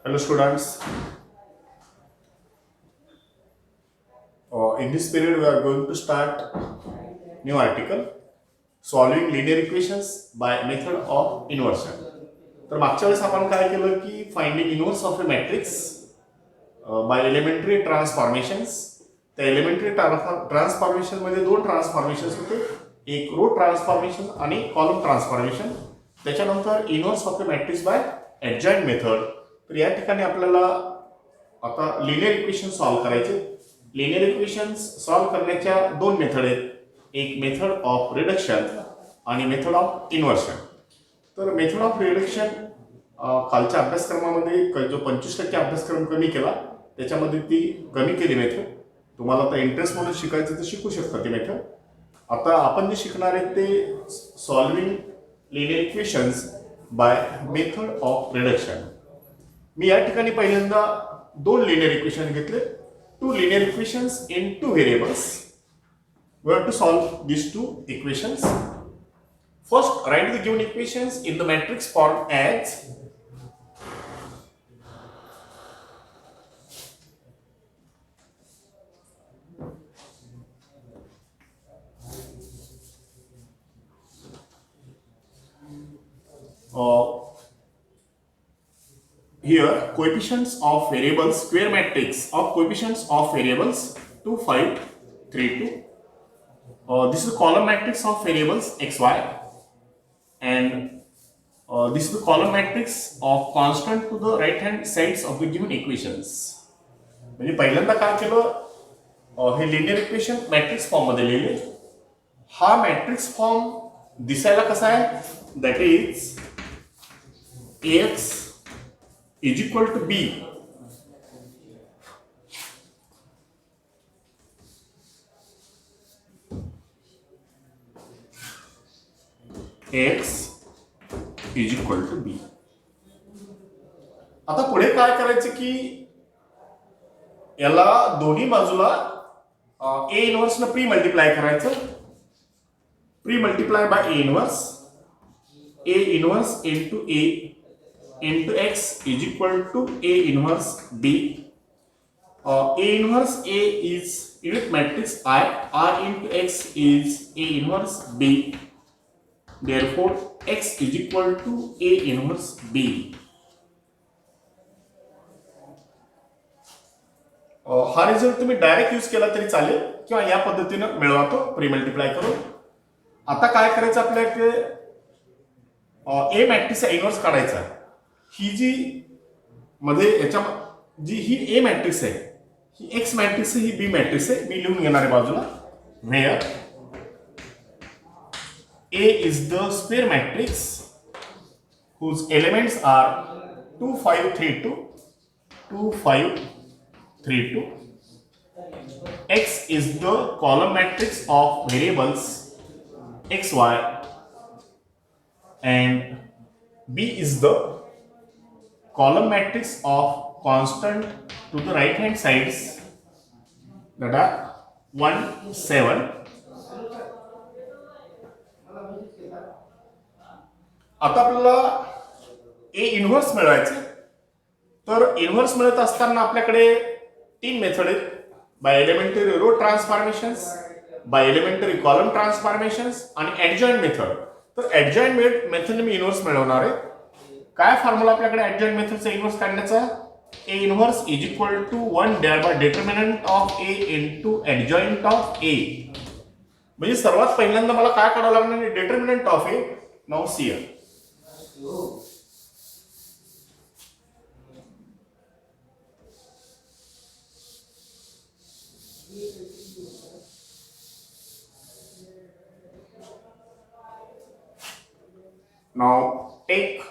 Hello students, in this period we are going to start new article solving linear equations by method of inversion. तर मागच्या वेळेस आपण काय केलं की finding inverse of a matrix by elementary transformations. त्या elementary transformation मध्ये दोन ट्रान्सफॉर्मेशन्स होते, एक रो ट्रान्सफॉर्मेशन आणि कॉलम ट्रान्सफॉर्मेशन. त्याच्यानंतर inverse of the matrix by adjoint method. तर या ठिकाणी आपल्याला आता लिनियर इक्वेशन सॉल्व करायचे. लिनियर इक्वेशन्स सॉल्व करण्याच्या दोन मेथड आहेत, एक मेथड ऑफ रिडक्शन आणि मेथड ऑफ इन्व्हर्शन. तर मेथड ऑफ रिडक्शन कालच्या अभ्यासक्रमामध्ये जो 25% अभ्यासक्रम कमी केला त्याच्यामध्ये ती कमी केली मेथड. तुम्हाला आता इंटरेस्ट म्हणून शिकायचं तर शिकू शकता ती मेथड. आता आपण जे शिकणार आहे ते solving linear equations by method of reduction. मी या ठिकाणी पहिल्यांदा दोन लिनियर इक्वेशन घेतले, two linear equations in two variables. We have to solve these two equations. First, write the given equations in the matrix form as here coefficients of variables, square matrix of coefficients of variables 2, 5, 3, 2. This is the column matrix of variables x, y, and this is the column matrix of constant to the right hand sides of the given equations. म्हणजे पहिल्यांदा काय केलं, हे linear equation matrix form मध्ये लिहिले. हा matrix form दिसायला कसा आहे, that is ax is equal to b x is equal to b. आता पुढे काय करायचं की याला दोन्ही बाजूला a इनवर्स न प्री मल्टिप्लाय करायचं. Pre multiply by a inverse into a into x is equal to a inverse b. a इनवर्स a is unit matrix I, r into x is a inverse b. Therefore, x is equal to a inverse b. हा result तुम्ही direct use केला तरी चालेल किंवा या पद्धतीनं मिळवतो प्री मल्टिप्लाय करून. आता काय करायचं आपल्याकडे, ए मॅट्रिक्सचा इनवर्स काढायचा. ही जी मध्ये याच्या जी ही ए मॅट्रिक्स आहे, ही एक्स मॅट्रिक्स ही बी मॅट्रिक्स आहे. मी लिहून घेणार आहे बाजूला. Where A is the square matrix whose elements are 2, 5, 3, 2, 2, 5, 3, 2. X is the column matrix of variables x, y, and B is the column matrix of constant to the right hand sides, that are 1, 7. आता आपल्याला ए inverse मिळवायचे. तर inverse मिळत असताना आपल्याकडे तीन method आहेत, bye elementary रो ट्रान्सफॉर्मेशन्स, bye elementary column ट्रान्सफॉर्मेशन्स आणि ॲडजॉइंट मेथड. तर ॲडजॉइंट मेथडने मी इनव्हर्स मिळवणार आहे. काय फॉर्म्युला आपल्याकडे ॲडजॉइंट मेथडचा इनव्हर्स काढण्याचा, A inverse is equal to 1 divide by determinant of A into adjoint of A. म्हणजे सर्वात पहिल्यांदा मला काय काढावं लागणार आहे, determinant of A. Now see here, now take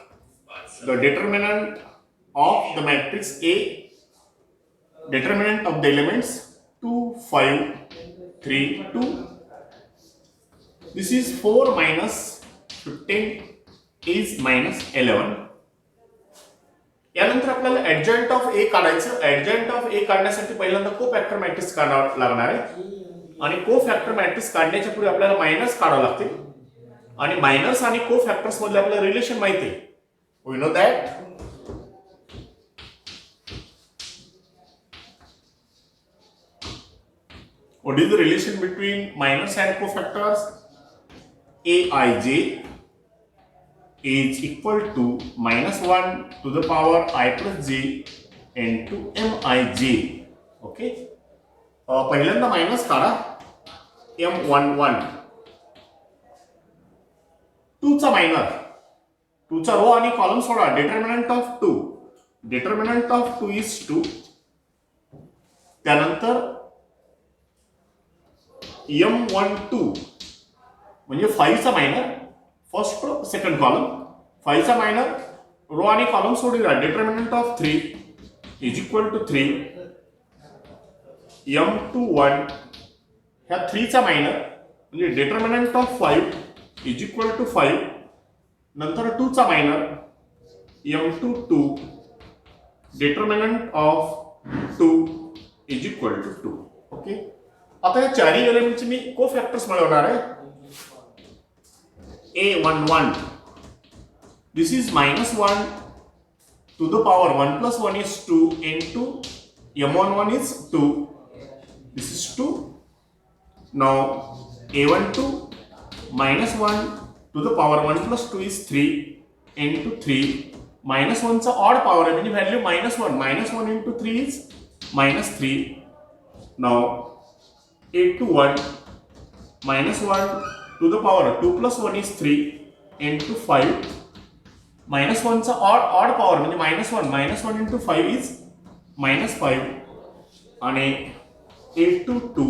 the determinant of the matrix A, determinant of the elements 2, 5, 3, 2. This is 4 minus 15 is minus 11. यानंतर आपल्याला ॲडजॉइंट ऑफ ए काढायचं. ॲडजॉइंट ऑफ ए काढण्यासाठी पहिल्यांदा को फॅक्टर मॅट्रिक्स काढावं लागणार आहे आणि को फॅक्टर मॅट्रिक्स काढण्याच्या पूर्वी आपल्याला मायनस काढावं लागते. आणि मायनर्स आणि को फॅक्टर्स मधले आपल्याला रिलेशन माहिती आहे. We know that what is the relation between minors and cofactors? Aij is equal to -1 to the power I plus j into mij. Okay, पहिल्यांदा मायनस काढा. m11 2 चा मायनर, 2 चा रो आणि कॉलम सोडा. Determinant of 2, determinant of 2 is 2. त्यानंतर m12 म्हणजे 5 चा minor, first row second column. 5 चा मायनर, रो आणि कॉलम सोडूया. Determinant of 3 is equal to 3. m21 ह्या 3 चा मायनर म्हणजे determinant of 5 is equal to 5. नंतर 2 चा minor m22 determinant of 2 is equal to 2. Okay, आता या चारही एलिमेंटचे मी को फॅक्टर्स मिळवणार आहे. A11 this is -1 to the power 1 plus 1 is 2 into m11 is 2. This is 2. Now A12 -1 to the power 1 plus 2 is 3 into 3. -1 चा odd power आहे म्हणजे value -1. -1 into 3 is -3. Now A21 -1 to the power 2 plus 1 is 3 into 5. -1 चा odd power म्हणजे -1 into 5 is -5. आणि A22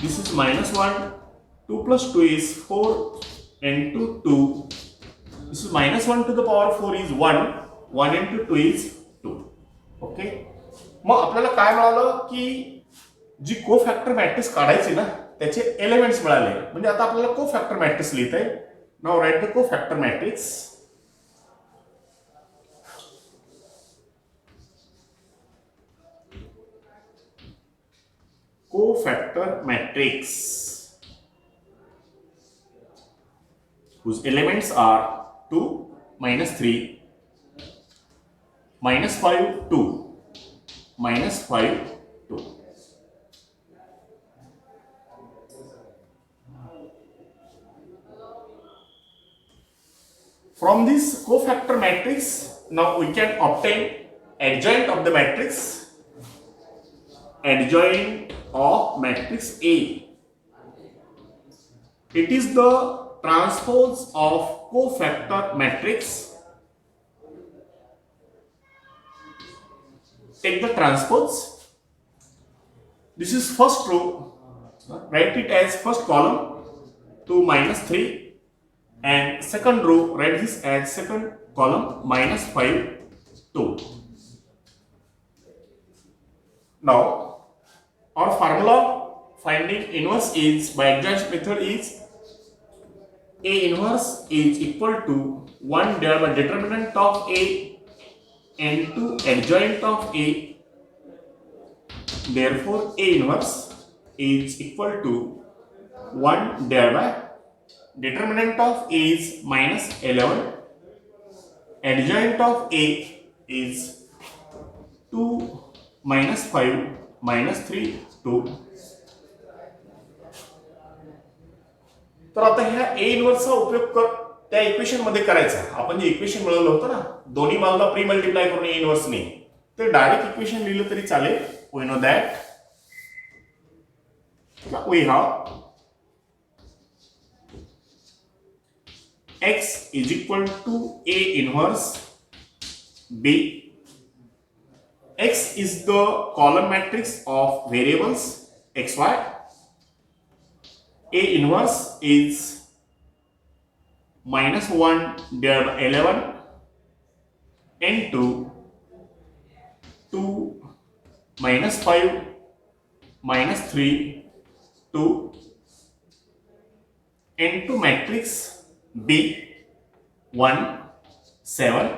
this is -1 2 plus 2 is 4 into 2. This is -1 to the power 4 is 1. 1 into 2 is 2. Okay, मग आपल्याला काय मिळालं की जी को फॅक्टर मॅट्रिक्स काढायची ना त्याचे एलिमेंट्स मिळाले. म्हणजे आता आपल्याला को फॅक्टर मॅट्रिक्स लिहिता आहे. नाउ राइट द को factor matrix. Co-factor matrix whose elements are 2, -3, -5, 2, -5, 2. From this cofactor matrix, now we can obtain adjoint of the matrix. Adjoint of matrix A. It is the transpose of cofactor matrix. Take the transpose. This is first row. Write it as first column 2 -3, and second row write this as second column -5 2. Now our formula finding inverse is by adjoint method is A inverse is equal to 1 divided by determinant of A into adjoint of A. Therefore A inverse is equal to 1 divided by determinant of A is -11. Adjoint of A is 2 -5 -3 2. तर आता ह्या ए इनव्हर्सचा उपयोग त्या equation मध्ये करायचा. आपण जे equation मिळवलं होतं ना दोन्ही बाजूला प्री मल्टिप्लाय करून ए इनव्हर्सने, ते डायरेक्ट इक्वेशन लिहिलं तरी चालेल. We know that we have x is equal to A inverse B. X is the column matrix of variables xy. A inverse is -1 divided by 11 into 2 -5 -3 2 into matrix B 1 7.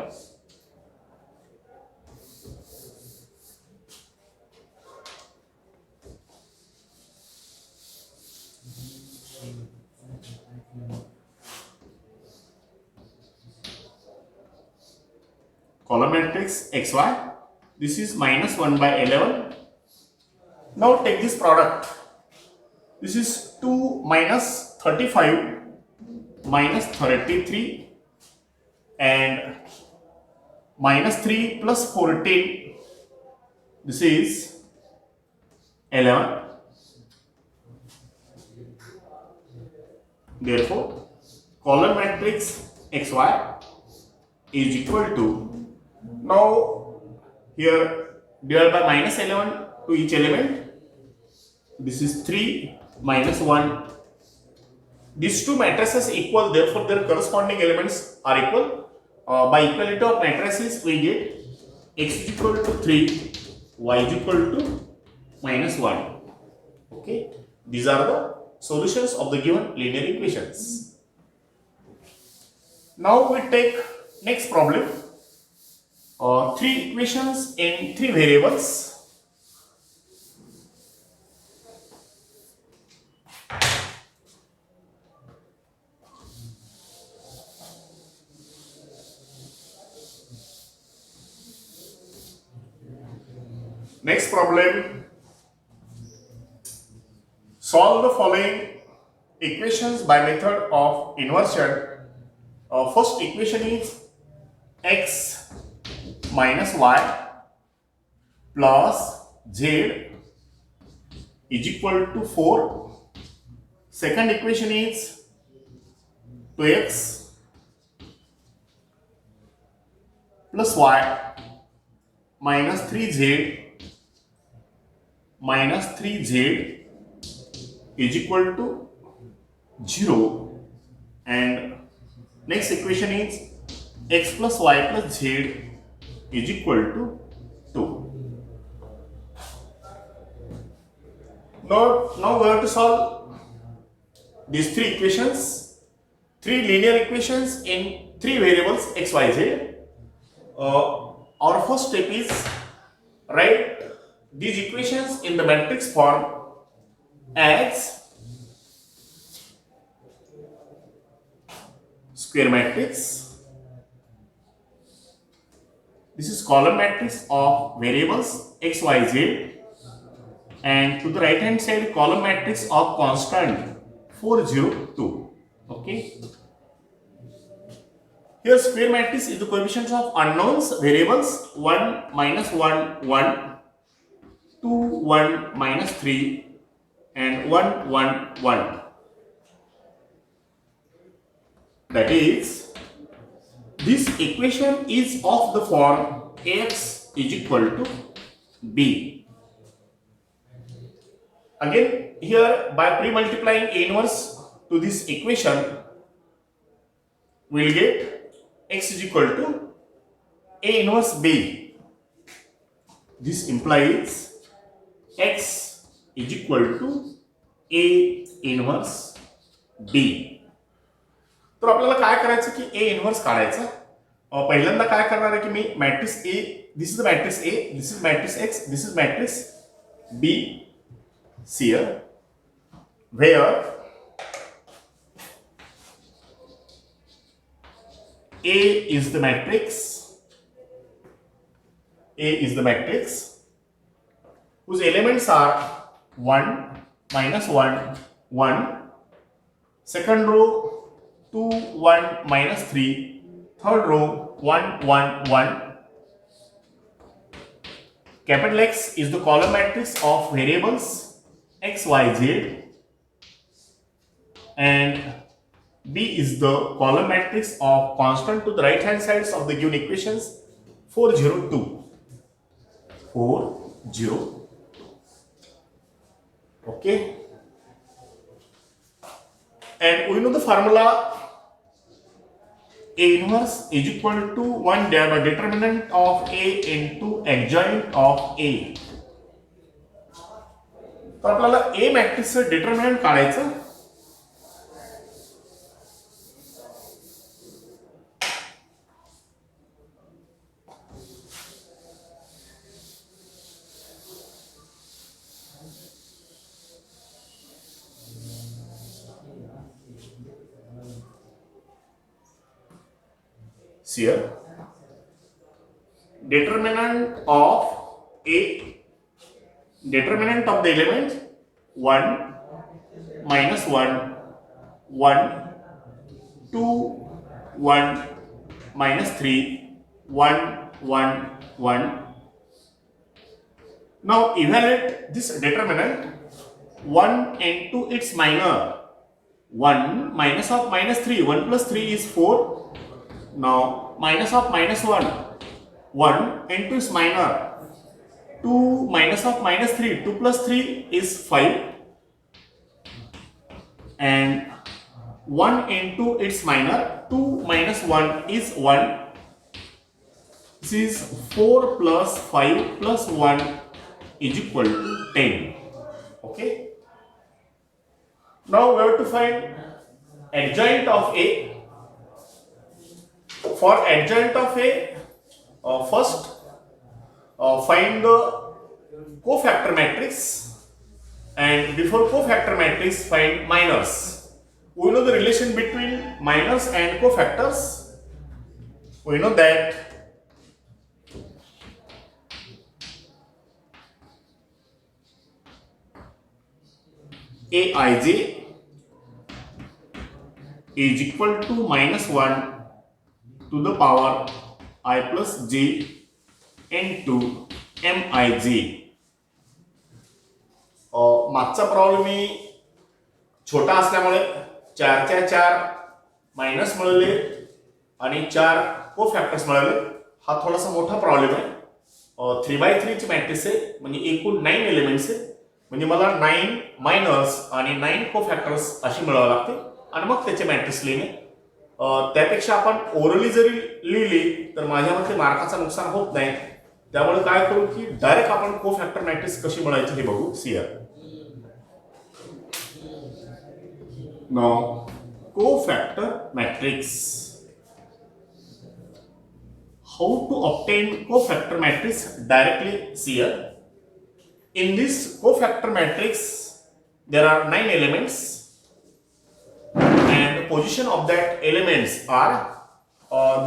column matrix xy. This is minus 1 by 11. Now take this product. This is 2 minus 35 minus 33 and minus 3 plus 14. This is 11. Therefore, column matrix xy is equal to, now here divided by minus 11 to each element. This is 3 minus 1. These two matrices equal, therefore their corresponding elements are equal. By equality of matrices we get x is equal to 3, y is equal to minus 1. Okay, these are the solutions of the given linear equations. Now we take next problem. Three equations in three variables. Next problem. Solve the following equations by method of inversion. First equation is x minus y plus z is equal to 4. Second equation is 2x plus y minus 3z is equal to 0, and next equation is x plus y plus z is equal to 2. Now we have to solve these three equations, three linear equations in three variables x, y, z. Our first step is write these equations in the matrix form as square matrix. This is column matrix of variables x, y, z, and to the right hand side column matrix of constant 4, 0, 2. Okay. Here square matrix is the coefficients of unknowns variables 1, minus 1, 1, 2, 1, minus 3 and 1, 1, 1. That is, this equation is of the form x is equal to b. Again, here by pre-multiplying A inverse to this equation, we will get x is equal to A inverse b. This implies x is equal to A inverse b. तर आपल्याला काय करायचं की A inverse काढायचं. पहिल्यांदा काय करणार आहे की मी matrix A, this is the matrix A, this is matrix X, this is matrix B. Here where A is the matrix, A is the matrix whose elements are 1, minus 1, 1, second row 2, 1, minus 3, third row 1, 1, 1. Capital X is the column matrix of variables x, y, z, and B is the column matrix of constant to the right hand sides of the given equations 4, 0, 2. 4, 0. Okay. And we know the formula A inverse is equal to 1 divided by determinant of A into adjoint of A. तर आपल्याला A मॅट्रिक्सचं determinant काढायचं. Here determinant of the element 1 minus 1 1 2 1 minus 3 1 1 1. Now evaluate this determinant 1 into its minor. 1 minus of minus 3, 1 plus 3 is 4. Now minus of minus 1, 1 into its minor. 2 minus of minus 3, 2 plus 3 is 5. And 1 into its minor, 2 minus 1 is 1. This is 4 plus 5 plus 1 is equal to 10. Okay. Now we have to find adjoint of A. For adjoint of A, first find the cofactor matrix, and before cofactor matrix find minors. We know the relation between minors and cofactors. We know that Aij is equal to minus 1 to the power I plus j into mij. मागचा problem मी छोटा असल्यामुळे 4च्या 4 minus मिळाले आणि 4 कोफॅक्टर्स मिळाले. हा थोडासा मोठा problem आहे. 3x3 ची मॅट्रिक्स आहे, म्हणजे एकूण 9 एलिमेंट्स आहे, म्हणजे मला 9 मायनस आणि 9 कोफॅक्टर्स अशी मिळवावी लागते आणि मग त्याचे मॅट्रिक्स लिहिणे. त्यापेक्षा आपण ओरली जरी लिहिली तर माझ्या मते मार्काचं नुकसान होत नाही. त्यामुळे काय करू की डायरेक्ट आपण कोफॅक्टर मॅट्रिक्स कशी मिळवायची हे बघू. सियर now cofactor matrix. How to obtain cofactor matrix? Directly see here. In this cofactor matrix there are 9 elements and the position of that elements are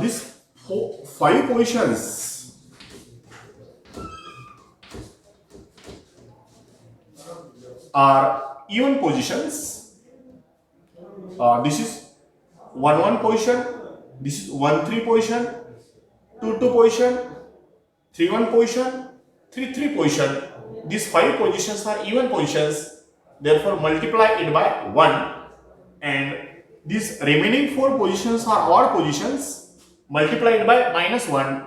these 5 positions are even positions. This is 1 position, this is 1 position, 2 position, 3 position, 3 position. These 5 positions are even positions, therefore multiply it by 1, and these remaining 4 positions are odd positions, multiply it by minus 1.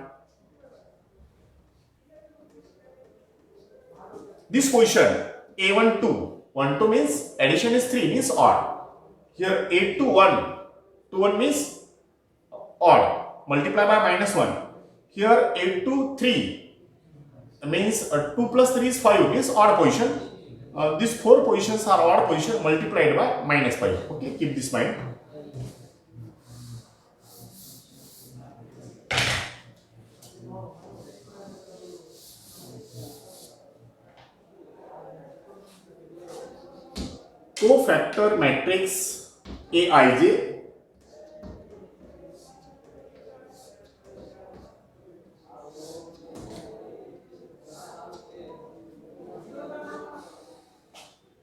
This position A12, 1 2 means addition is 3, means odd. Here 8 to 1, 2 1 means odd, multiply by minus 1. Here 8 to 3 means 2 plus 3 is 5, means odd position. These 4 positions are odd position, multiplied by minus 5. Okay, keep this mind. Cofactor matrix Aij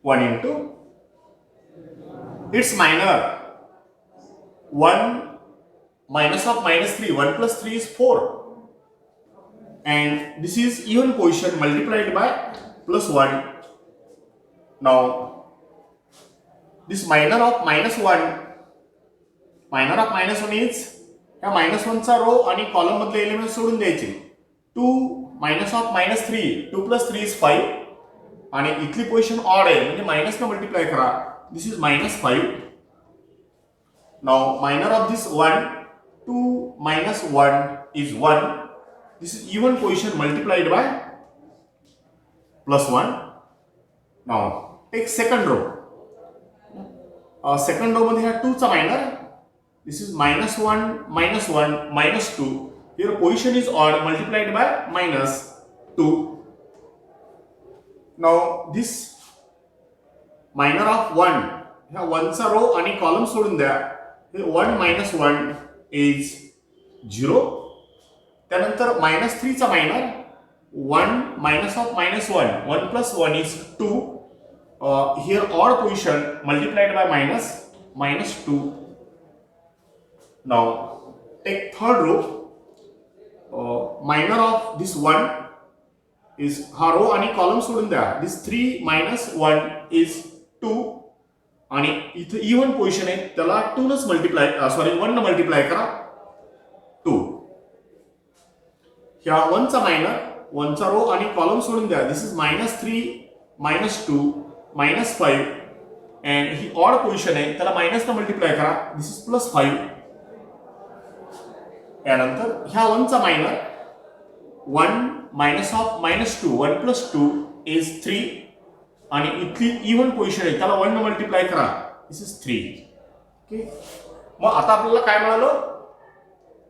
one into its minor 1 minus of minus 3, 1 plus 3 is 4, and this is even position multiplied by plus 1. Now this minor of minus 1 is या minus 1 चा row आणि column मधले element सोडून द्यायचे. 2 minus of minus 3, 2 plus 3 is 5, आणि इथली position odd आहे म्हणजे मायनस ने मल्टिप्लाय करा. This is minus 5. Now minor of this 1, 2 minus 1 is 1. This is even position multiplied by plus 1. Now take second row. Second row मध्ये हा 2 चा minor. This is minus 1 minus 2. Here position is odd, multiplied by minus 2. Now this minor of 1, ह्या 1 चा row आणि column सोडून द्या. 1 minus 1 is 0. त्यानंतर -3 चा minor 1 minus of -1 1 plus 1 is 2. Here odd position multiplied by -2. Now take third row. Minor of this 1 is हा रो आणि column सोडून द्या. This 3 minus 1 is 2 आणि इथे इवन पोझिशन आहे त्याला 2 नच मल्टिप्लाय 1 न मल्टिप्लाय करा 2. ह्या 1 चा मायनर 1 चा रो आणि कॉलम सोडून द्या. This is -3 -2 -5 and he odd position आहे त्याला मायनस न मल्टिप्लाय करा. This is +5. यानंतर ह्या 1 चा minor 1 minus of -2 1 plus 2 is 3 आणि इथली इवन पोझिशन आहे त्याला 1 न मल्टिप्लाय करा. This is 3. ओके, मग आता आपल्याला काय मिळालं?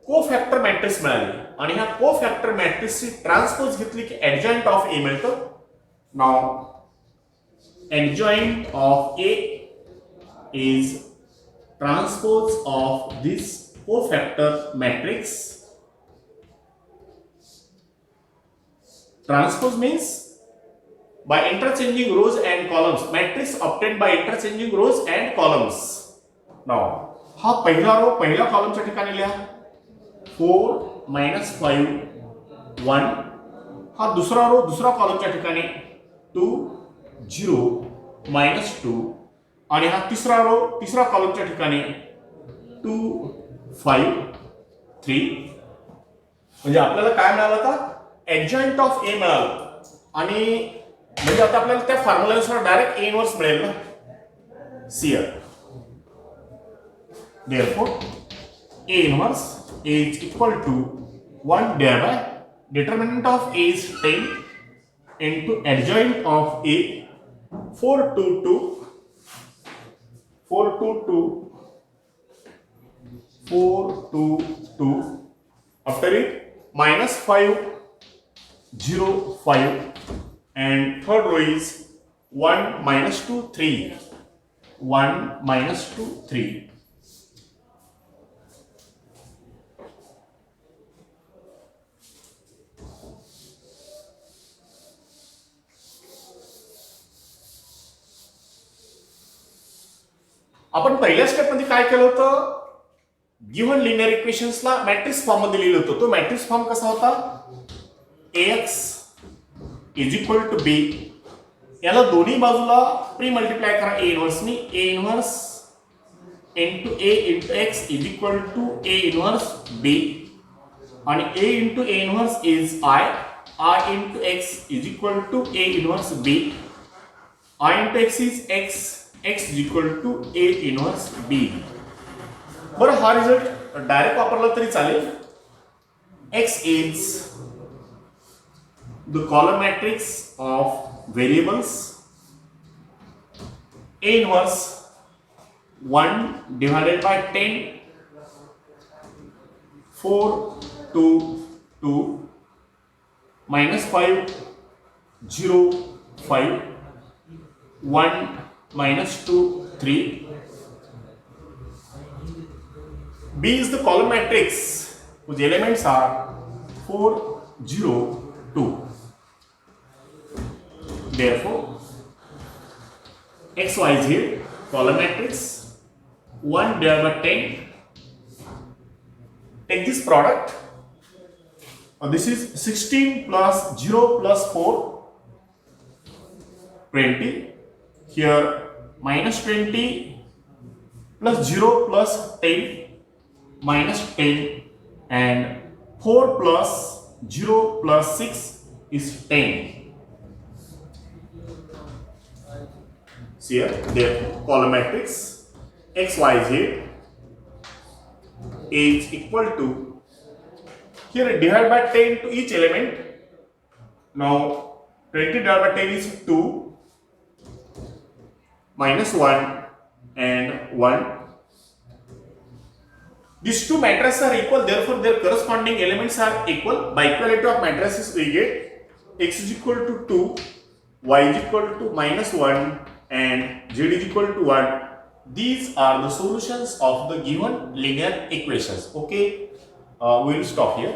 कोफॅक्टर मॅट्रिक्स मिळाली आणि ह्या कोफॅक्टर मॅट्रिक्सची ट्रान्सपोज घेतली की ऍडजॉइंट ऑफ ए मिळतं. Now adjoint of A is transpose of this cofactor matrix. Transpose means by interchanging rows and columns. Matrix obtained by interchanging rows and columns. Now, हा पहिला रो पहिल्या कॉलमच्या ठिकाणी लिहा 4 -5 1. हा दुसरा रो दुसरा कॉलमच्या ठिकाणी 2 0 -2 आणि हा तिसरा रो तिसरा कॉलमच्या ठिकाणी 2 5 3. म्हणजे आपल्याला काय मिळालं आता? ऍडजॉइंट ऑफ ए मिळालं आणि म्हणजे आता आपल्याला त्या फॉर्म्युलानुसार डायरेक्ट ए इन्व्हर्स मिळेल ना. सियर therefore A inverse is equal to 1 divided by determinant of a is 10 into adjoint of a 4 2 2 4 2 2 4 2 2 after it -5 0 5 and third row is 1 -2 3 1 -2 3. आपण पहिल्या स्टेप मध्ये काय केलं होतं? गिव्हन लिनियर इक्वेशन्सला मॅट्रिक्स फॉर्म मध्ये लिहिलं होतं. तो मॅट्रिक्स फॉर्म कसा होता? ax is equal to b. याला दोन्ही बाजूला प्री मल्टिप्लाय करा a इन्व्हर्सनी. a inverse into a into x is equal to a inverse b आणि a into a inverse is I into x is equal to a inverse b. I into x is x is equal to a inverse b. बरं, हा result direct वापरला तरी चालेल. x is the column matrix of variables. A inverse 1 divided by 10 4 2 2 -5 0 5 1 -2 3. B is the column matrix whose elements are 4 0 2. Therefore, x y z column matrix 1 divided by 10. Take this product. This is 16 plus 0 plus 4 20. Here -20 plus 0 plus 10 -10 and 4 plus 0 plus 6 is 10. See here, therefore, column matrix x y z is equal to, here divide by 10 to each element. Now 20 divided by 10 is 2 -1 and 1. These two matrices are equal, therefore their corresponding elements are equal. By equality of matrices we get x is equal to 2, y is equal to -1 and z is equal to 1. These are the solutions of the given linear equations. Okay, we will stop here.